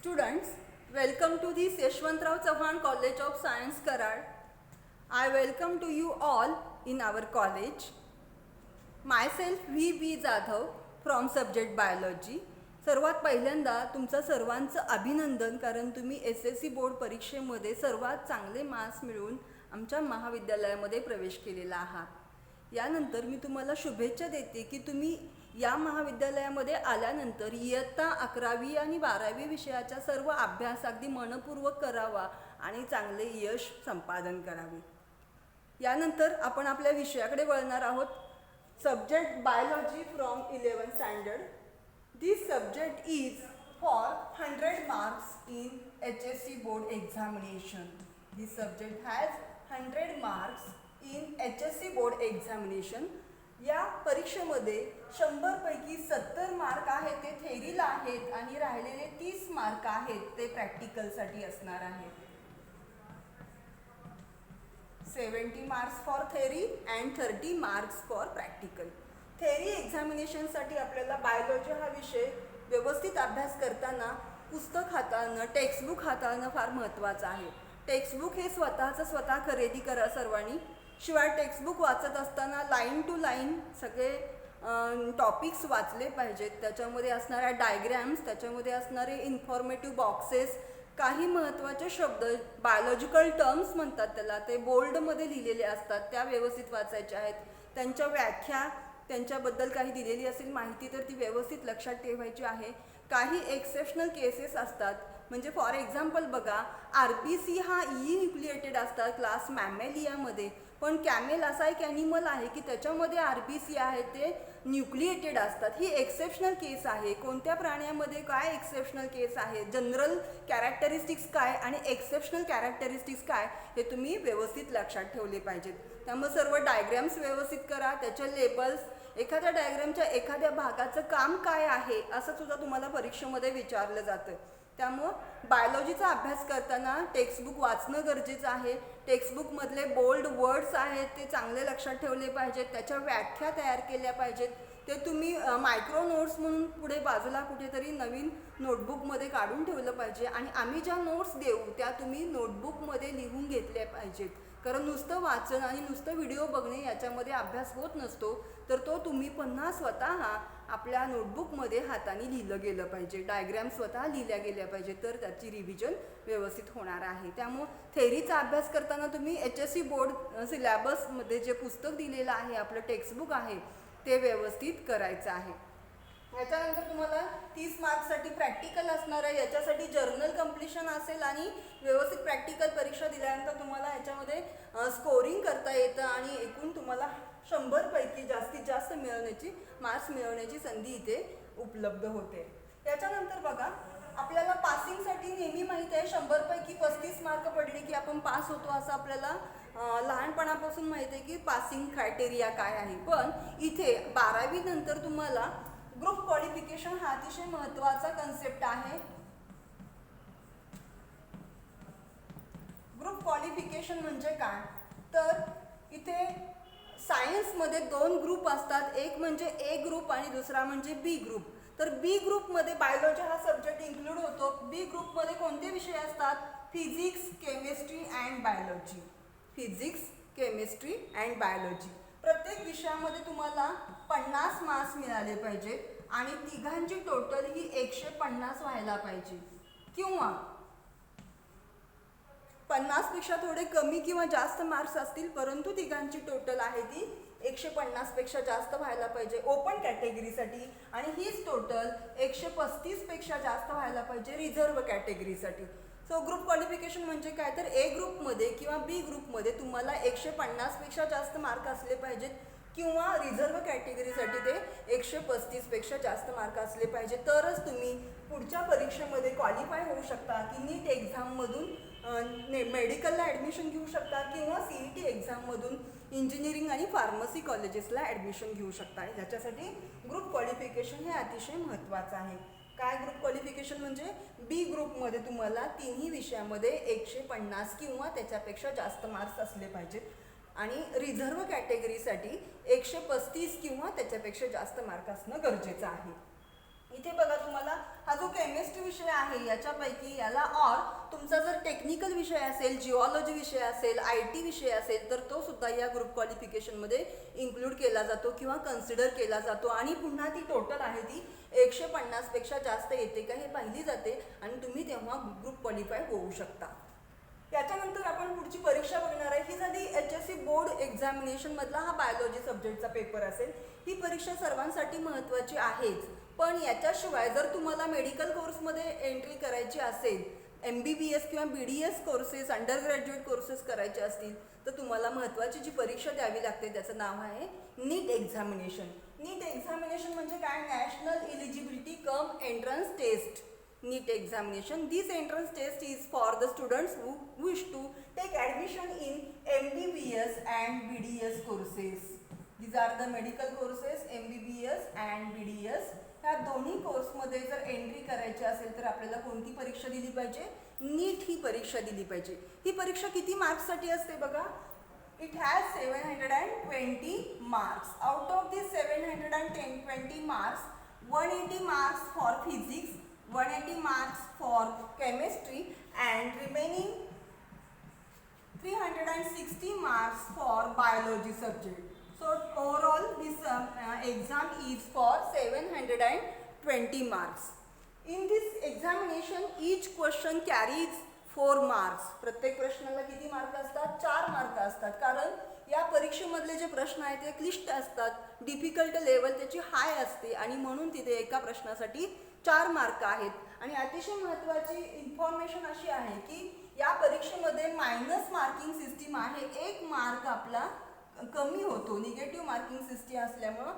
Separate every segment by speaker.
Speaker 1: Students, welcome to the Yeshwantrao Chauhan College of Science, Karad. I welcome to you all in our college. Myself V.B. Jadhav from subject biology. सर्वात पहिल्यांदा तुमचं सर्वांचं अभिनंदन, कारण तुम्ही SSC board परीक्षेमध्ये सर्वात चांगले मार्क्स मिळवून आमच्या महाविद्यालयामध्ये प्रवेश केलेला आहात. यानंतर मी तुम्हाला शुभेच्छा देते की तुम्ही या महाविद्यालयामध्ये आल्यानंतर इयत्ता 11वी आणि 12वी विषयाचा सर्व अभ्यास अगदी मनपूर्वक करावा आणि चांगले यश संपादन करावे. यानंतर आपण आपल्या विषयाकडे वळणार आहोत. Subject biology from 11th standard. This subject is for 100 marks in HSC board examination. This subject has 100 marks in HSC board examination. या परीक्षेमध्ये 100 पैकी 70 मार्क आहेत ते थेरीला आहेत आणि राहिलेले 30 मार्क आहेत ते प्रॅक्टिकलसाठी असणार आहेत. 70 marks for theory and 30 marks for practical. Theory एक्झामिनेशनसाठी आपल्याला बायोलॉजी हा विषय व्यवस्थित अभ्यास करताना पुस्तक हाताळणं, टेक्स्टबुक हाताळणं फार महत्त्वाचं आहे. टेक्स्टबुक हे स्वतः खरेदी करा सर्वांनी. शिवाय टेक्स्टबुक वाचत असताना लाईन टू लाईन सगळे टॉपिक्स वाचले पाहिजेत. त्याच्यामध्ये असणाऱ्या डायग्रॅम्स, त्याच्यामध्ये असणारे इन्फॉर्मेटिव्ह बॉक्सेस, काही महत्त्वाचे शब्द, बायोलॉजिकल टर्म्स म्हणतात त्याला, ते बोल्डमध्ये लिहिलेले असतात, त्या व्यवस्थित वाचायच्या आहेत. त्यांच्या व्याख्या, त्यांच्याबद्दल काही दिलेली असेल माहिती तर ती व्यवस्थित लक्षात ठेवायची आहे. काही एक्सेप्शनल केसेस असतात, म्हणजे फॉर एक्झाम्पल बघा, RBC हा न्यूक्लिएटेड असतात क्लास मॅमेलियामध्ये, पण कॅमेल असा एक ॲनिमल आहे की त्याच्यामध्ये RBC आहे ते न्यूक्लिएटेड असतात. ही एक्सेप्शनल केस आहे. कोणत्या प्राण्यामध्ये काय एक्सेप्शनल केस आहे, जनरल कॅरेक्टरिस्टिक्स काय आणि एक्सेप्शनल कॅरेक्टरिस्टिक्स काय, हे तुम्ही व्यवस्थित लक्षात ठेवले पाहिजेत. त्यामुळे सर्व डायग्रॅम्स व्यवस्थित करा, त्याचे लेबल्स, एखाद्या डायग्रॅमच्या एखाद्या भागाचं काम काय आहे असं सुद्धा तुम्हाला परीक्षेमध्ये विचारलं जातं. त्यामुळं बायोलॉजीचा अभ्यास करताना टेक्स्टबुक वाचणं गरजेचं आहे. टेक्स्टबुकमधले बोल्ड वर्ड्स आहेत ते चांगले लक्षात ठेवले पाहिजेत, त्याच्या व्याख्या तयार केल्या पाहिजेत. ते तुम्ही मायक्रो नोट्स म्हणून पुढे बाजूला कुठेतरी नवीन नोटबुकमध्ये काढून ठेवलं पाहिजे आणि आम्ही ज्या नोट्स देऊ त्या तुम्ही नोटबुकमध्ये लिहून घेतल्या पाहिजेत. कारण नुसतं वाचन आणि नुसतं व्हिडिओ बघणे याच्यामध्ये अभ्यास होत नसतो, तर तो तुम्ही पुन्हा स्वतः आपल्या नोटबुकमध्ये हाताने लिहिलं गेलं पाहिजे, डायग्रॅम स्वतः लिहिल्या गेल्या पाहिजे, तर त्याची रिव्हिजन व्यवस्थित होणार आहे. त्यामुळं थेरीचा अभ्यास करताना तुम्ही HSC बोर्ड सिलॅबसमध्ये जे पुस्तक दिलेलं आहे, आपलं टेक्स्टबुक आहे, ते व्यवस्थित करायचं आहे. याच्यानंतर तुम्हाला 30 मार्क्ससाठी प्रॅक्टिकल असणार आहे. याच्यासाठी जर्नल कम्प्लिशन असेल आणि व्यवस्थित प्रॅक्टिकल परीक्षा दिल्यानंतर तुम्हाला याच्यामध्ये स्कोरिंग करता येतं आणि एकूण तुम्हाला 100 पैकी जास्तीत जास्त मार्क्स मिळवण्याची संधी इथे उपलब्ध होते. याच्यानंतर बघा, आपल्याला पासिंगसाठी नेहमी माहीत आहे 100 पैकी 35 मार्क पडले की आपण पास होतो, असं आपल्याला लहानपणापासून माहीत आहे की पासिंग क्रायटेरिया काय आहे. पण इथे 12वी नंतर तुम्हाला ग्रुप क्वालिफिकेशन हा अतिशय महत्त्वाचा कन्सेप्ट आहे. ग्रुप क्वालिफिकेशन म्हणजे काय, तर इथे सायन्समध्ये 2 ग्रुप असतात, एक म्हणजे A ग्रुप आणि दुसरा म्हणजे B ग्रुप. तर B ग्रुपमध्ये बायोलॉजी हा सब्जेक्ट इन्क्लूड होतो. B ग्रुपमध्ये कोणते विषय असतात, physics, chemistry and biology. Physics, chemistry and biology. प्रत्येक विषयामध्ये तुम्हाला 50 मार्क्स मिळाले पाहिजेत आणि तिघांची टोटल ही 150 व्हायला पाहिजे, किंवा 50पेक्षा थोडे कमी किंवा जास्त मार्क्स असतील, परंतु तिघांची टोटल आहे ती 150 पेक्षा जास्त व्हायला पाहिजे ओपन कॅटेगरीसाठी, आणि हीच टोटल 135 पेक्षा जास्त व्हायला पाहिजे रिझर्व्ह कॅटेगरीसाठी. सो ग्रुप क्वालिफिकेशन म्हणजे काय, तर A ग्रुपमध्ये किंवा B ग्रुपमध्ये तुम्हाला 150 पेक्षा जास्त मार्क असले पाहिजेत, किंवा रिझर्व्ह कॅटेगरीसाठी ते 135 पेक्षा जास्त मार्क असले पाहिजे, तरच तुम्ही पुढच्या परीक्षेमध्ये क्वालिफाय होऊ शकता की नीट एक्झाममधून मेडिकलला ॲडमिशन घेऊ शकता किंवा CET एक्झाममधून इंजिनिअरिंग आणि फार्मसी कॉलेजेसला ॲडमिशन घेऊ शकता. ह्याच्यासाठी ग्रुप क्वालिफिकेशन हे अतिशय महत्त्वाचं आहे. काय ग्रुप क्वालिफिकेशन म्हणजे, B ग्रुपमध्ये तुम्हाला तिन्ही विषयामध्ये 150 किंवा त्याच्यापेक्षा जास्त मार्क्स असले पाहिजेत आणि रिझर्व्ह कॅटेगरीसाठी 135 किंवा त्याच्यापेक्षा जास्त मार्क असणं गरजेचं आहे. इथे बघा तुम्हाला हा जो केमिस्ट्री विषय आहे याच्यापैकी याला ऑर तुमचा जर टेक्निकल विषय असेल, जिओलॉजी विषय असेल, IT विषय असेल तर तो सुद्धा या ग्रुप क्वालिफिकेशनमध्ये इन्क्लूड केला जातो किंवा कन्सिडर केला जातो आणि पुन्हा ती टोटल आहे ती 150 पेक्षा जास्त येते का हे पाहिली जाते आणि तुम्ही तेव्हा ग्रुप क्वालिफाय होऊ शकता. याच्यानंतर आपण पुढची परीक्षा बघणार आहे. ही झाली HSC बोर्ड एक्झामिनेशन मधला हा बायोलॉजी सब्जेक्टचा पेपर असेल. ही परीक्षा सर्वांसाठी महत्त्वाची आहेच, पण याच्याशिवाय जर तुम्हाला मेडिकल कोर्समध्ये एंट्री करायची असेल, MBBS किंवा BDS courses, under graduate courses करायचे असतील तर तुम्हाला महत्त्वाची जी परीक्षा द्यावी लागते त्याचं नाव आहे नीट एक्झामिनेशन. नीट एक्झामिनेशन म्हणजे काय? National eligibility cum entrance test. NEET examination. This entrance test is for the students who wish to take admission in MBBS and BDS courses. These are the medical courses MBBS and BDS. ह्या दोन्ही कोर्समध्ये जर entry करायची असेल तर आपल्याला कोणती परीक्षा दिली पाहिजे? नीट ही परीक्षा दिली पाहिजे. ही परीक्षा किती मार्क्ससाठी असते बघा? It has 720 marks. Out of these 720 marks, 180 marks for physics, 180 marks for chemistry and remaining 360 marks for biology subject. So overall this exam is for 720 marks. In this examination each question carries 4 marks. प्रत्येक प्रश्नाला किती mark असतात? 4 mark असतात. कारण या परीक्षेमधले जे प्रश्न आहेत ते क्लिष्ट असतात, डिफिकल्ट लेवल त्याची हाय असते आणि म्हणून तिथे एका प्रश्नासाठी 4 मार्क आहेत. आणि अतिशय महत्त्वाची इन्फॉर्मेशन अशी आहे की या परीक्षेमध्ये मायनस मार्किंग सिस्टीम आहे. 1 मार्क आपला कमी होतो. निगेटिव्ह मार्किंग सिस्टीम असल्यामुळं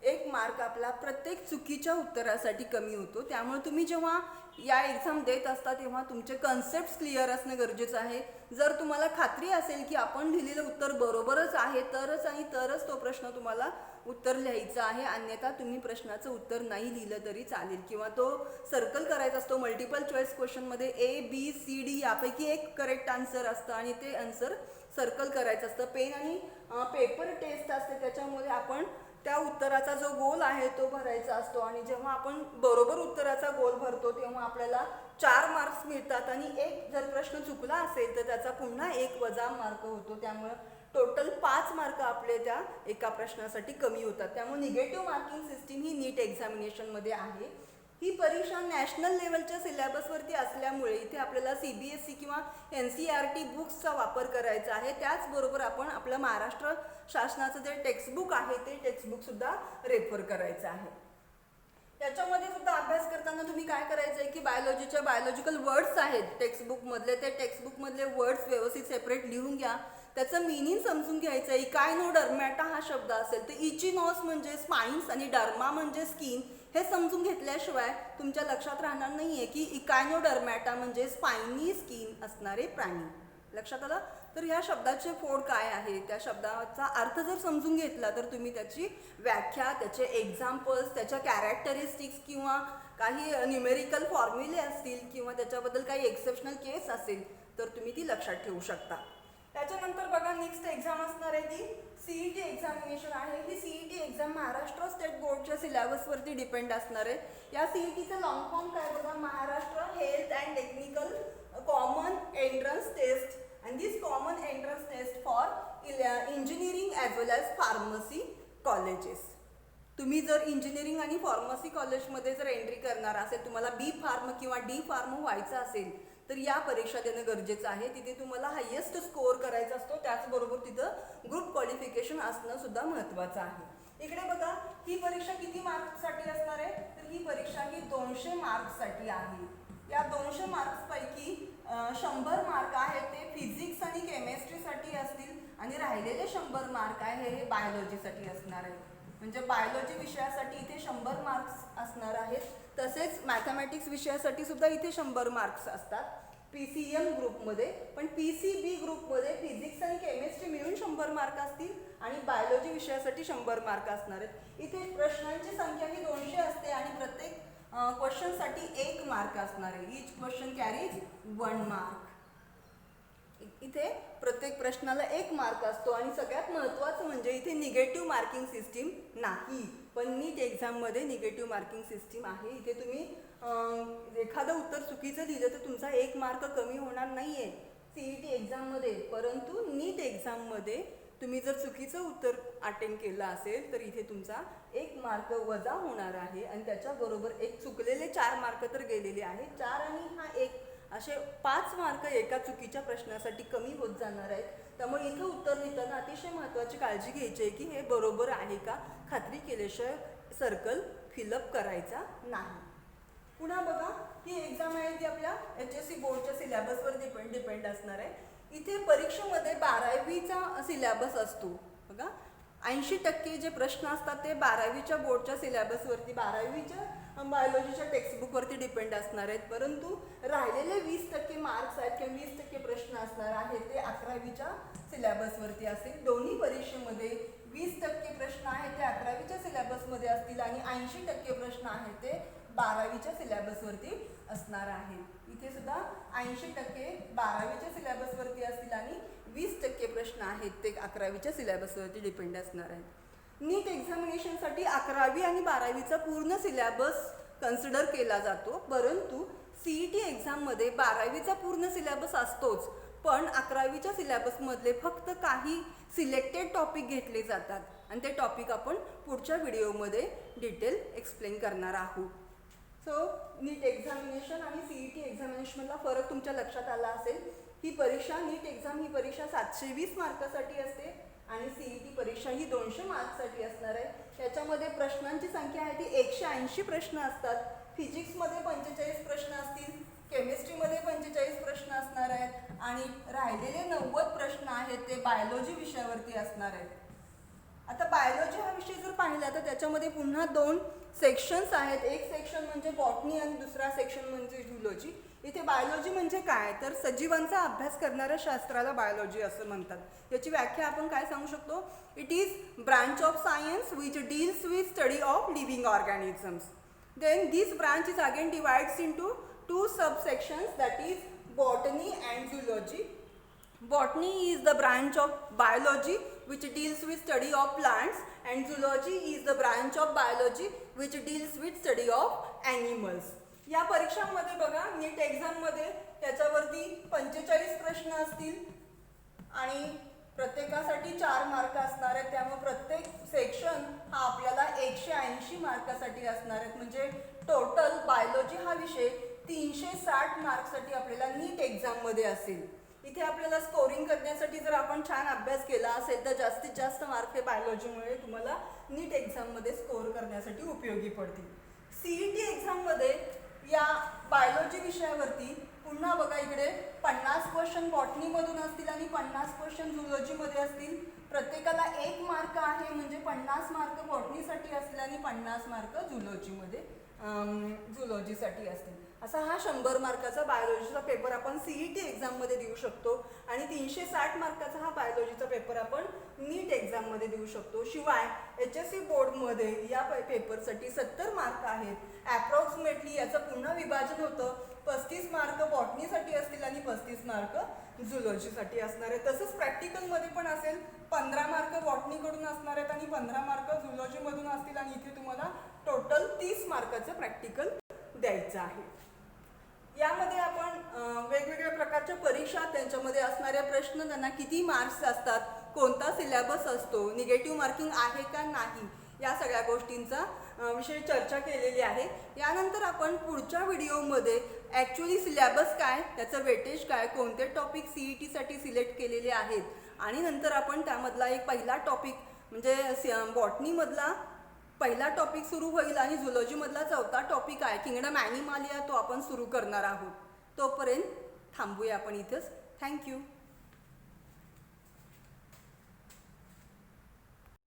Speaker 1: 1 मार्क आपला प्रत्येक चुकीच्या उत्तरासाठी कमी होतो. त्यामुळे तुम्ही जेव्हा या एक्झाम देत असता तेव्हा तुमचे कन्सेप्ट्स क्लिअर असणं गरजेचं आहे. जर तुम्हाला खात्री असेल की आपण लिहिलेलं उत्तर बरोबरच आहे तरच तो प्रश्न तुम्हाला उत्तर लिहायचं आहे, अन्यथा तुम्ही प्रश्नाचं उत्तर नाही लिहिलं तरी चालेल किंवा तो सर्कल करायचा असतो. मल्टिपल चॉईस क्वेश्चनमध्ये ABCD यापैकी एक करेक्ट आन्सर असतं आणि ते आन्सर सर्कल करायचं असतं. पेन आणि पेपर टेस्ट असते त्याच्यामध्ये आपण त्या उत्तराचा जो गोल आहे तो भरायचा असतो आणि जेव्हा आपण बरोबर उत्तराचा गोल भरतो तेव्हा आपल्याला 4 मार्क्स मिळतात आणि एक जर प्रश्न चुकला असेल तर त्याचा पुन्हा 1 वजा मार्क होतो. त्यामुळे टोटल 5 मार्क आपले त्या एका प्रश्नासाठी कमी होतात. त्यामुळे निगेटिव्ह मार्किंग सिस्टीम ही नीट एक्झामिनेशनमध्ये आहे. ही परीक्षा नॅशनल लेवलच्या सिलेबसवरती असल्यामुळे इथे आपल्याला CBSE किंवा NCERT बुक्सचा वापर करायचा आहे. त्याचबरोबर आपण आपलं महाराष्ट्र शासनाचं जे टेक्स्टबुक आहे ते टेक्स्टबुकसुद्धा रेफर करायचं आहे. त्याच्यामध्ये सुद्धा अभ्यास करताना तुम्ही काय करायचं आहे की बायोलॉजीच्या बायोलॉजिकल वर्ड्स आहेत टेक्स्टबुकमधले, ते टेक्स्टबुकमधले वर्ड्स व्यवस्थित सेपरेट लिहून घ्या. त्याचं मिनिंग समजून घ्यायचं आहे. इकायनोडर्मॅटा हा शब्द असेल तर इचिनॉस म्हणजे स्पाइन्स आणि डर्मा म्हणजे स्किन हे समजून घेतल्याशिवाय तुमच्या लक्षात राहणार नाही आहे की इकायनोडर्मॅटा म्हणजे स्पाइनी स्किन असणारे प्राणी. लक्षात आलं? तर ह्या शब्दाचे फोड काय आहे, त्या शब्दाचा अर्थ जर समजून घेतला तर तुम्ही त्याची व्याख्या, त्याचे एक्झाम्पल्स, त्याच्या कॅरेक्टरिस्टिक्स किंवा काही न्यूमेरिकल फॉर्म्युले असतील किंवा त्याच्याबद्दल काही एक्सेप्शनल केस असेल तर तुम्ही ती लक्षात ठेवू शकता. त्याच्यानंतर बघा नेक्स्ट एक्झाम असणार आहे ती CET एक्झामिनेशन आहे. ही CET एक्झाम महाराष्ट्र स्टेट बोर्डच्या सिलेबसवरती डिपेंड असणार आहे. या CETचं लॉंग फॉर्म काय बघा? Maharashtra health and technical common entrance test and this common entrance test for engineering as well as pharmacy colleges. तुम्ही जर इंजिनिअरिंग आणि फार्मसी कॉलेजमध्ये जर एंट्री करणार असेल, तुम्हाला B फार्म किंवा D फार्म व्हायचं असेल तर या परीक्षा देणं गरजेचं आहे. तिथे तुम्हाला हायेस्ट स्कोअर करायचा असतो. त्याचबरोबर तिथं ग्रुप क्वालिफिकेशन असणं सुद्धा महत्त्वाचं आहे. इकडे बघा ही परीक्षा किती मार्क्ससाठी असणार आहे? तर ही परीक्षा ही 200 मार्क्ससाठी आहे. या 200 मार्क्सपैकी 100 मार्क आहेत ते फिजिक्स आणि केमिस्ट्रीसाठी असतील आणि राहिलेले 100 मार्क आहे हे बायोलॉजीसाठी असणार आहे. म्हणजे बायोलॉजी विषयासाठी इथे 100 मार्क्स असणार आहेत. तसेच मॅथमॅटिक्स विषयासाठी सुद्धा इथे 100 मार्क्स असतात PCM ग्रुपमध्ये. पण PCB ग्रुपमध्ये फिजिक्स आणि केमिस्ट्री मिळून 100 मार्क असतील आणि बायोलॉजी विषयासाठी 100 मार्क असणार आहेत. इथे प्रश्नांची संख्या ही 200 असते आणि प्रत्येक क्वेश्चनसाठी 1 मार्क असणार आहे. Each question carries 1 mark. इथे प्रत्येक प्रश्नाला 1 मार्क असतो आणि सगळ्यात महत्त्वाचं म्हणजे इथे निगेटिव्ह मार्किंग सिस्टीम नाही. पण नीट एक्झाममध्ये निगेटिव्ह मार्किंग सिस्टीम आहे. इथे तुम्ही एखादं उत्तर चुकीचं लिहिलं तर तुमचा 1 मार्क कमी होणार नाही आहे CET एक्झाममध्ये. परंतु नीट एक्झाममध्ये तुम्ही जर चुकीचं उत्तर अटेम्प्ट केलं असेल तर इथे तुमचा 1 मार्क वजा होणार आहे आणि त्याच्याबरोबर एक चुकलेले 4 मार्क तर गेलेले आहेत. 4 आणि हा 1 असे 5 मार्क एका चुकीच्या प्रश्नासाठी कमी होत जाणार आहेत. त्यामुळे इथं उत्तर लिहिताना अतिशय महत्त्वाची काळजी घ्यायची आहे की हे बरोबर आहे का, खात्री केल्याशिवाय सर्कल फिलअप करायचा नाही. पुन्हा बघा, ही एक्झाम आहे ती आपल्या HSC बोर्डच्या सिलेबसवर डिपेंड असणार आहे. इथे परीक्षेमध्ये 12वीचा सिलेबस असतो बघा. 80% जे प्रश्न असतात ते 12वीच्या बोर्डच्या सिलेबसवरती, 12वीच्या बायोलॉजीच्या टेक्स्टबुकवरती डिपेंड असणार आहेत. परंतु राहिलेले 20% मार्क्स आहेत किंवा 20% प्रश्न असणार आहेत ते 11वीच्या सिलेबसवरती असतील. दोन्ही परीक्षेमध्ये 20% प्रश्न आहेत ते 11वीच्या सिलेबसमध्ये असतील आणि 80% प्रश्न आहेत ते 12वीच्या सिलेबसवरती असणार आहेत. इथे सुद्धा 80% 12वीच्या सिलेबसवरती असतील आणि 20% प्रश्न आहेत ते 11वीच्या सिलेबसवरती डिपेंड असणार आहेत. नीट एक्झामिनेशनसाठी 11वी आणि 12वीचा पूर्ण सिलेबस कन्सिडर केला जातो. परंतु CET एक्झाममध्ये 12वीचा पूर्ण सिलेबस असतोच, पण 11वीच्या सिलेबसमधले फक्त काही सिलेक्टेड टॉपिक घेतले जातात आणि ते टॉपिक आपण पुढच्या व्हिडिओमध्ये डिटेल एक्सप्लेन करणार आहोत. सो नीट एक्झामिनेशन आणि CET एक्झामिनेशनमधला फरक तुमच्या लक्षात आला असेल. ही परीक्षा, नीट एक्झाम ही परीक्षा 720 मार्कासाठी असते आणि CET परीक्षा ही 200 मार्क्ससाठी असणार आहे. त्याच्यामध्ये प्रश्नांची संख्या आहे ती 180 प्रश्न असतात. फिजिक्समध्ये 45 प्रश्न असतील, केमिस्ट्रीमध्ये 45 प्रश्न असणार आहेत आणि राहिलेले 90 प्रश्न आहेत ते बायोलॉजी विषयावरती असणार आहेत. आता बायोलॉजी हा विषय जर पाहिला तर त्याच्यामध्ये पुन्हा 2 सेक्शन्स आहेत. एक सेक्शन म्हणजे बॉटनी आणि दुसरा सेक्शन म्हणजे झुलॉजी. इथे बायोलॉजी म्हणजे काय तर सजीवांचा अभ्यास करणाऱ्या शास्त्राला बायोलॉजी असं म्हणतात. याची व्याख्या आपण काय सांगू शकतो? It is branch of science which deals with study of living organisms. Then this branch is again divides into 2 subsections, that is botany and zoology. Botany is the branch of biology which deals with study of plants and zoology is the branch of biology which deals with study of animals. या परीक्षांमध्ये बघा, नीट एक्झाममध्ये त्याच्यावरती 45 प्रश्न असतील आणि प्रत्येकासाठी 4 mark असणार आहेत. त्यामुळे प्रत्येक सेक्शन हा आपल्याला 180 मार्कासाठी असणार आहेत. म्हणजे टोटल बायोलॉजी हा विषय 360 मार्क्ससाठी आपल्याला नीट एक्झाममध्ये असेल. इथे आपल्याला स्कोरिंग करण्यासाठी जर आपण छान अभ्यास केला असेल तर जास्तीत जास्त मार्क हे बायोलॉजीमुळे तुम्हाला नीट एक्झाममध्ये स्कोर करण्यासाठी उपयोगी पडतील. CET एक्झाममध्ये या बायोलॉजी विषयावरती पुन्हा बघा, इकडे 50 क्वेश्चन बॉटनीमधून असतील आणि 50 क्वेश्चन झुलॉजीमध्ये असतील. प्रत्येकाला 1 मार्क आहे म्हणजे 50 मार्क बॉटनीसाठी असतील आणि 50 मार्क झुलॉजीसाठी असतील. असा हा 100 मार्काचा बायोलॉजीचा पेपर आपण CET एक्झाममध्ये देऊ शकतो आणि 360 मार्काचा हा बायोलॉजीचा पेपर आपण नीट एक्झाममध्ये देऊ शकतो. शिवाय HSC बोर्डमध्ये या पेपरसाठी 70 मार्क आहेत. ॲप्रॉक्सिमेटली याचं पुन्हा विभाजन होतं. 35 मार्क बॉटनीसाठी असतील आणि 35 मार्क झुलॉजीसाठी असणार आहे. तसंच प्रॅक्टिकलमध्ये पण असेल. 15 मार्क बॉटनीकडून असणार आहेत आणि 15 मार्क झुलॉजीमधून असतील आणि इथे तुम्हाला टोटल 30 मार्काचं प्रॅक्टिकल द्यायचं आहे. यामध्ये आपण वेगवेगळ्या प्रकारच्या परीक्षा, त्यांच्यामध्ये असणाऱ्या प्रश्न, त्यांना किती मार्क्स असतात, कोणता सिलेबस असतो, निगेटिव्ह मार्किंग आहे का नाही, या सगळ्या गोष्टींचा विषयी चर्चा केलेली आहे. यानंतर आपण पुढच्या व्हिडिओमध्ये ॲक्च्युली सिलेबस काय, त्याचं वेटेज काय, कोणते टॉपिक CETसाठी सिलेक्ट केलेले आहेत आणि नंतर आपण त्यामधला एक पहिला टॉपिक म्हणजे बॉटनीमधला पहिला टॉपिक सुरू होईल आणि झुलॉजीमधला 4था टॉपिक आहे किंगडम ॲनिमालिया, तो आपण सुरू करणार आहोत. तोपर्यंत थांबूया आपण इथंच. थँक्यू.